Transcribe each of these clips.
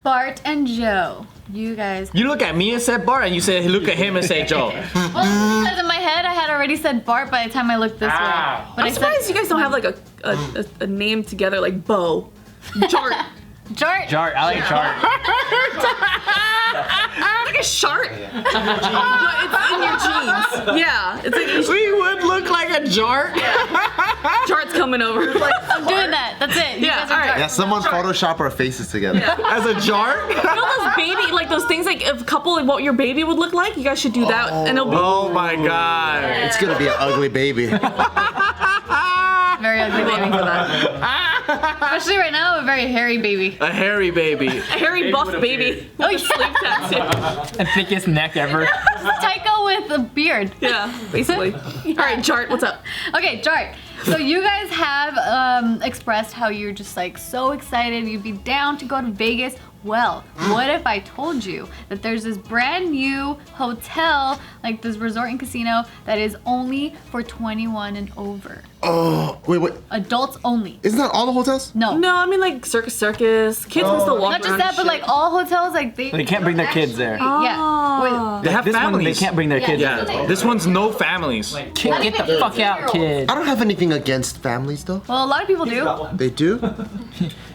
Bart and Joe. You guys. You look at me and said Bart, and you said look at him and say Joe. Well, because in my head I had already said Bart by the time I looked this way. But I'm surprised you guys don't have like a name together like Bo. Jart. Jart. Jart. I like Jart. Like a shart. It's in your jeans. Yeah. It's like We would look like a jart. Jart's coming over. I'm doing that. That's it. You Yeah, guys are all right. Jart. Yeah, someone Photoshop our faces together. As a jart? You know those baby, like those things like a couple like what your baby would look like? You guys should do that and it'll be Oh my god. It's gonna be an ugly baby. Very ugly baby. Especially right now, a very hairy baby. A hairy baby. a hairy buff baby. Oh, With a sleeve tattoo. The thickest neck ever. Tycho with a beard. Yeah, basically. All right, Jart, what's up? Okay, Jart. So you guys have expressed how you're just like so excited, you'd be down to go to Vegas. Well, what if I told you that there's this brand new hotel, like this resort and casino, that is only for 21 and over? Oh, wait. Adults only. Isn't that all the hotels? No. No, I mean like Circus. Kids can still walk Not just around that, and but shit. like all hotels, like They can't bring their kids there. Yeah. Oh. They have This one, they families. can't bring their kids Yeah, there. this one's no families. Get the fuck out, kid. I don't have anything against families though. Well, a lot of people do. They do?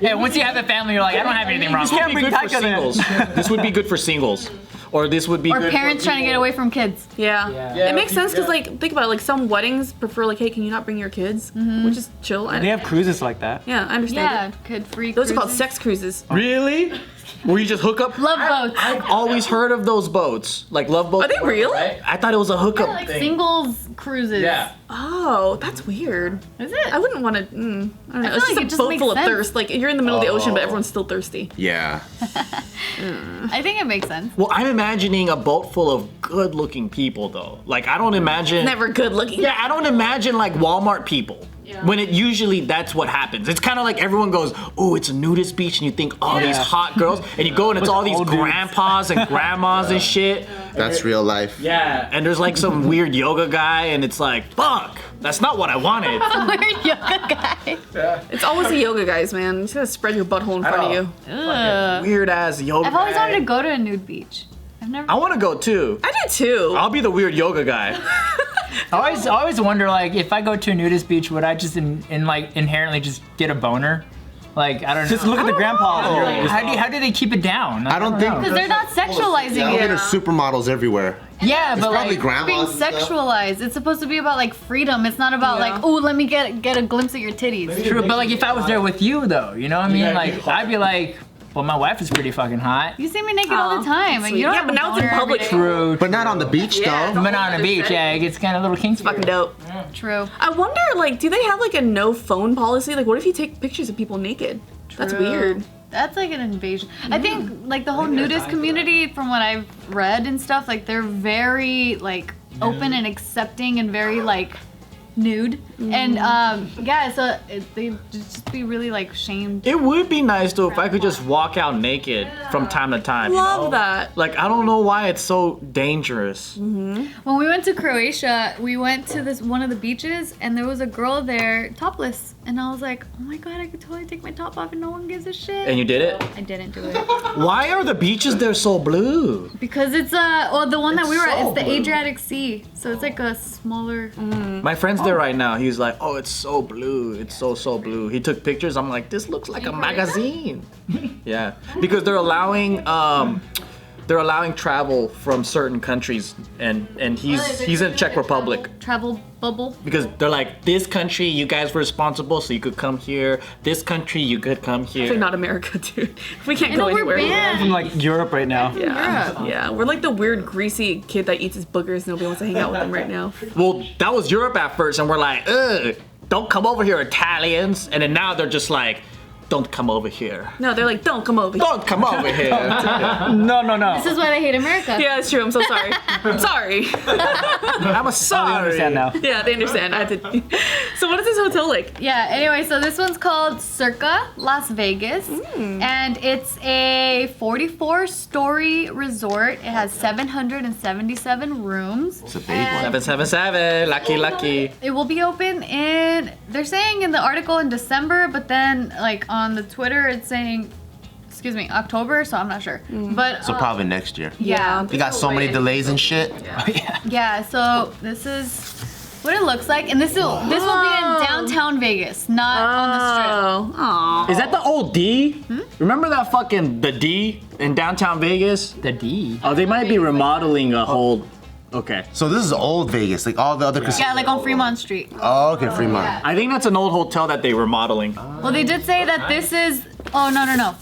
Yeah, once you have a family, you're like, I don't have anything wrong. This would be good for singles. This would be good for singles. Or this would be Or good parents trying to get away from kids. Yeah. It makes sense because like think about it, like some weddings prefer like, hey, can you not bring your kids? Which is chill. They have cruises like that. Yeah, I understand. Yeah, It. kid-free Those are called cruises. sex cruises. Really? Where you just hook up? Love boats. I've always heard of those boats. Like love boats. Are they real? I thought it was a hookup Like thing. singles cruises. Yeah. Oh, that's weird. Is it? I wouldn't want to. I don't know. feel It's like just it a just boat makes full of sense. thirst. Like you're in the middle of the ocean, but everyone's still thirsty. Yeah. I think it makes sense. Well, I'm imagining a boat full of good-looking people, though. Like I don't imagine. Never good looking. Yeah, I don't imagine like Walmart people. When it usually that's what happens. It's kind of like everyone goes, "Oh, it's a nudist beach," and you think, "Oh, these hot girls," and you go and it's all these old dudes. grandpas and grandmas and shit. That's real life. Yeah, and there's like some weird yoga guy, and it's like, fuck, that's not what I wanted. Weird yoga guy. It's always the yoga guys, man. You just gotta spread your butthole in front of you. Ugh. Weird ass yoga. I've always guy. wanted to go to a nude beach. I've never. I want to go too. I do too. I'll be the weird yoga guy. I always wonder, like, if I go to a nudist beach, would I just like inherently just get a boner? Like, I don't know. Just look at the grandpas. And you're like, how do they keep it down? I don't think- know. Because they're not sexualizing Yeah, it. there's supermodels everywhere. Yeah, but Probably like, Being grandmas. and stuff. sexualized. It's supposed to be about like freedom. It's not about Yeah. like, oh, let me get a glimpse of your titties. true. But like, if I was there with you, though, you know what I mean? Like, I'd be like, well, my wife is pretty fucking hot. You see me naked all the time. And you don't Yeah, have but a now it's in boner public. every day. True. But not on the beach Yeah. though. But on the beach, yeah, it gets kind of a little kinky. Fucking dope. True. I wonder, like, do they have like a no phone policy? Like, what if you take pictures of people naked? That's True. weird. That's like an invasion. I think like the whole nudist community, from what I've read and stuff, like they're very like open and accepting and very like nude. And yeah, so they just be really like shamed. It would be nice though if I could just walk out naked from time to time. you Love know? that. Like I don't know why it's so dangerous. When we went to Croatia, we went to this one of the beaches and there was a girl there topless. And I was like, oh my god, I could totally take my top off and no one gives a shit. And you did it? I didn't do it. Why are the beaches there so blue? Because it's well the one that we were at, so it's the blue. Adriatic Sea. So it's like a smaller My friend's there right now. He's like, oh, it's so blue. It's so blue. He took pictures. I'm like, this looks like a magazine. Yeah, because they're allowing travel from certain countries, and he's in Czech Republic. travel bubble. Because they're like, this country, you guys were responsible, so you could come here. This country, you could come They're here. not America, dude. We can't I go know we're anywhere. banned. From like Europe right now. Yeah, yeah. We're like the weird greasy kid that eats his boogers. Nobody wants to hang out with him right now. Well, that was Europe at first, and we're like, ugh, don't come over here, Italians. And then now they're just like, don't come over here. No, they're like, don't come over here. Don't come over here. No. This is why they hate America. Yeah, it's true. I'm so sorry. I'm sorry. I'm a I sorry. understand now. Yeah, they understand. I did. So what is this hotel like? Yeah, anyway, so this one's called Circa Las Vegas. And it's a 44-story resort. It has 777 rooms. It's a big one. 777, lucky. It will be open they're saying in the article in December, but then like on the Twitter it's saying excuse me, October, so I'm not sure. But So probably next year. yeah. You got so many delays and shit. Yeah, so this is what it looks like, and this will be in downtown Vegas, not on the strip. Oh. Is that the old D? Remember that fucking the D in downtown Vegas? The D. Oh, they might be remodeling a whole. Okay. So this is old Vegas, like all the other casinos. Yeah, like on Fremont Street. Oh, okay, Fremont. I think that's an old hotel that they're remodeling. Well, they did say that this is. Oh no.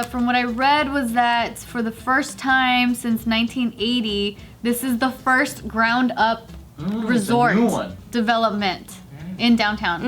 From what I read was that for the first time since 1980, this is the first ground up resort new one. development in downtown.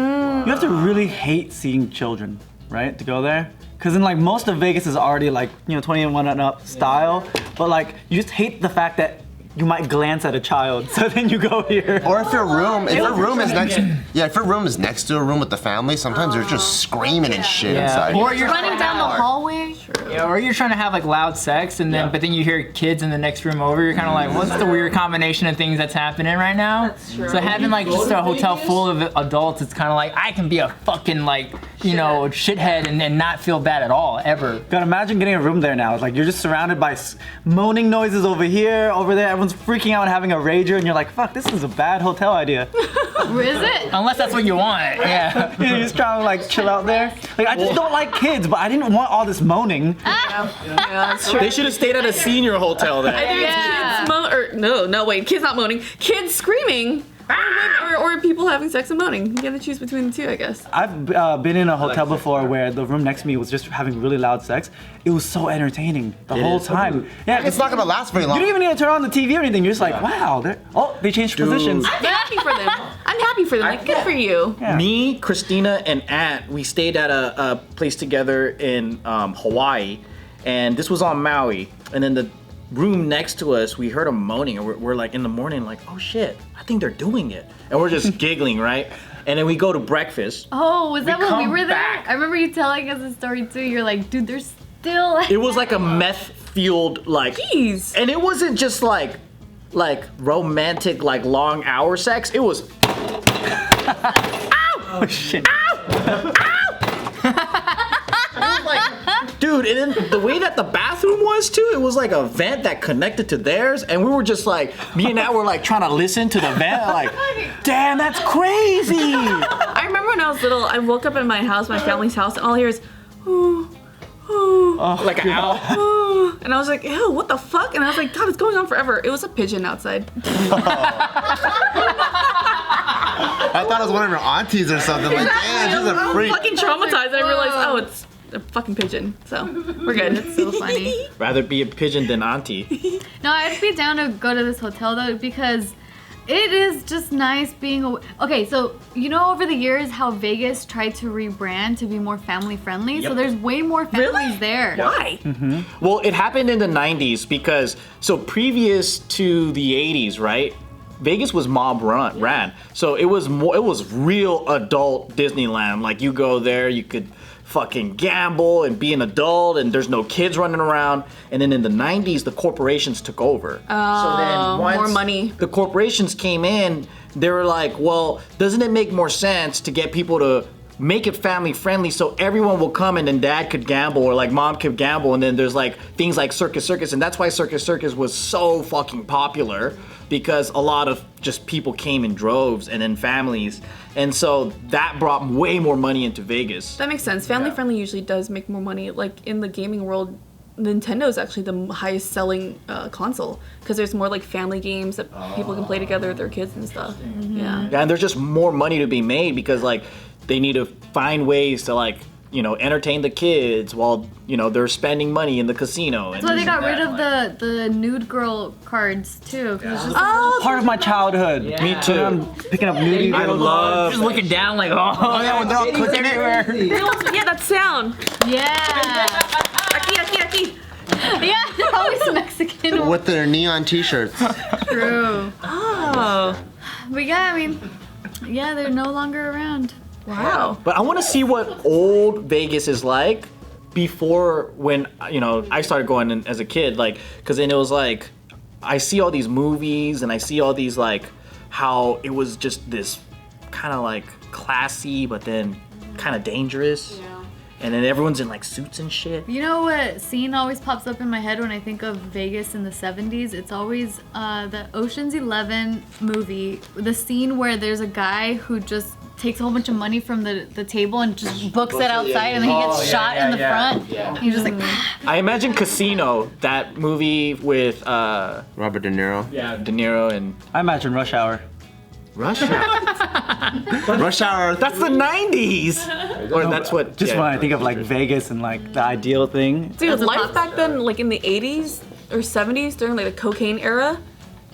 You have to really hate seeing children, right, to go there? Because in like most of Vegas is already like, 21 and up style, but like you just hate the fact that you might glance at a child, so then you go here. Or if your room is next to a room with the family, sometimes they're just screaming and shit inside. Or you're Running down the hallway. Yeah, or you're trying to have like loud sex, and then but then you hear kids in the next room over. You're kind of like, what's the weird combination of things that's happening right now? That's true. So having like just a hotel full of adults, it's kind of like I can be a fucking like shithead and not feel bad at all ever. God, imagine getting a room there now. It's like you're just surrounded by moaning noises over here, over there. Everyone's freaking out and having a rager, and you're like, fuck, this is a bad hotel idea. Is it? Unless that's what you want. Yeah. You're just trying to like chill out there. Like I just don't like kids, but I didn't want all this moaning. Yeah, that's true. They should have stayed at a senior hotel then. Either it's kids kids not moaning, kids screaming, or people having sex and moaning. You gotta choose between the two, I guess. I've been in a hotel before where the room next to me was just having really loud sex. It was so entertaining the whole time. Yeah, It's not gonna last very you long. don't even need to turn on the TV or anything. You're just like, wow, they changed positions. I'm happy for them. I'm happy for them. Like, good for you. Yeah. Me, Christina, and Aunt, we stayed at a place together in Hawaii, and this was on Maui. And then the room next to us, we heard them moaning, and we're like in the morning, like, oh shit, I think they're doing it, and we're just giggling, right? And then we go to breakfast. Oh, was that when we come were there? back. I remember you telling us a story too. You're like, dude, they're still. It was like a meth-fueled like, Jeez. and it wasn't just like romantic like long hour sex. It was. Oh shit. Dude, and then the way that the bathroom was too, it was like a vent that connected to theirs, and we were just like, me and Nat were like trying to listen to the vent, like, damn, that's crazy. I remember when I was little, I woke up in my house, my family's house, and all I hear is, ooh, ooh, Like an owl. ooh. And I was like, ew, what the fuck? And I was like, God, it's going on forever. It was a pigeon outside. I thought it was one of your aunties or something. Like, damn, she's a I'm freak. fucking traumatized. I realized, oh, it's a fucking pigeon. So, we're good. It's so funny. Rather be a pigeon than auntie. No, I'd be down to go to this hotel though because it is just nice being okay, so over the years how Vegas tried to rebrand to be more family friendly. So there's way more families there. Why? Well, it happened in the 90s because, so previous to the 80s, right? Vegas was mob ran. So it was real adult Disneyland. Like you go there, you could fucking gamble and be an adult, and there's no kids running around. And then in the 90s, the corporations took over. So then once more money. the corporations came in, they were like, well, doesn't it make more sense to get people to make it family friendly so everyone will come and then dad could gamble or like mom could gamble, and then there's like things like Circus Circus, and that's why Circus Circus was so fucking popular, because a lot of just people came in droves and then families, and so that brought way more money into Vegas. That makes sense. Family friendly usually does make more money. Like in the gaming world, Nintendo is actually the highest selling console because there's more like family games that people can play together with their kids and stuff. Yeah. Yeah, and there's just more money to be made because like they need to find ways to like entertain the kids while they're spending money in the casino. That's why they got rid of the nude girl cards too. 'Cause it's just Part of my childhood. Me too. I'm picking up nudie. I love. Just looking down like, oh yeah, when they're all titties cooking it. everywhere. Yeah, that sound. yeah. Aki, aki, aki. Yeah, they're always Mexican. With their neon t-shirts. True. Oh. But yeah, I mean, yeah, they're no longer around. Wow. But I want to see what old Vegas is like before when I started going in as a kid, like, because then it was like I see all these movies and I see all these like how it was just this kind of like classy but then kind of dangerous. and then everyone's in like suits and shit. You know what scene always pops up in my head when I think of Vegas in the 70s? It's always the Ocean's 11 movie, the scene where there's a guy who just takes a whole bunch of money from the table and just books it outside, and then he gets shot in the front. Yeah. He's just like, I imagine Casino, that movie with Robert De Niro. De Niro and I imagine Rush Hour. Rush Hour. Rush Hour. That's the 90s. Or that's what. Just yeah. when I think of like Vegas and like the ideal thing. Dude, As a life pop back then, like in the 80s or 70s during like the cocaine era,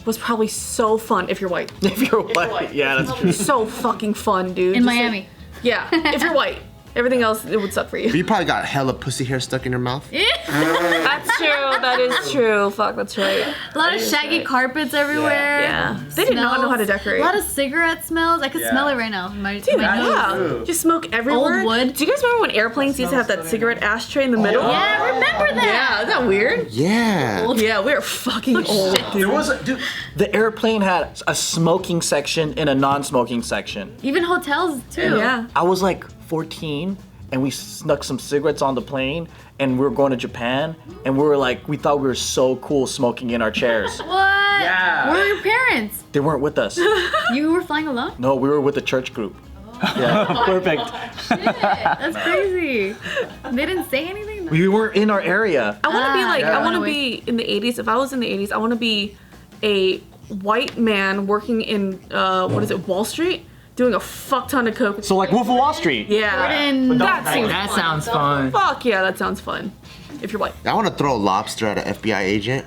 was probably so fun if you're white. If you're white, yeah, that's true. So fucking fun, dude. in Just, like- Miami. yeah, if you're white. Everything else, it would suck for you. You probably got hella pussy hair stuck in your mouth. That's true. That is true. Fuck, that's right. A lot of shaggy carpets everywhere. Yeah. They did not know how to Smells. decorate. A lot of cigarette smells. I could smell it right now. My nose. Yeah. Just smoke everywhere. Old wood. Do you guys remember when airplanes used to have that cigarette ashtray in the middle? Yeah, I remember that. Yeah, isn't that weird? Yeah. Yeah, we're fucking old. There was dude, the airplane had a smoking section and a non-smoking section. Even hotels too. Yeah. I was like 14 and we snuck some cigarettes on the plane and we were going to Japan and we thought we were so cool smoking in our chairs. What? Yeah. Where were your parents? They weren't with us. You were flying alone? No, we were with the church group. Perfect. Shit, that's crazy. They didn't say anything? We weren't in our area. I want to be like, yeah. I want to be in the 80s. If I was in the 80s, I want to be a white man working in, Wall Street, doing a fuck ton of coke. So like Wolf of Wall Street. Yeah. Jordan. That seems That fun. sounds fun. Fuck yeah, that sounds fun. If you're white. I want to throw a lobster at an FBI agent.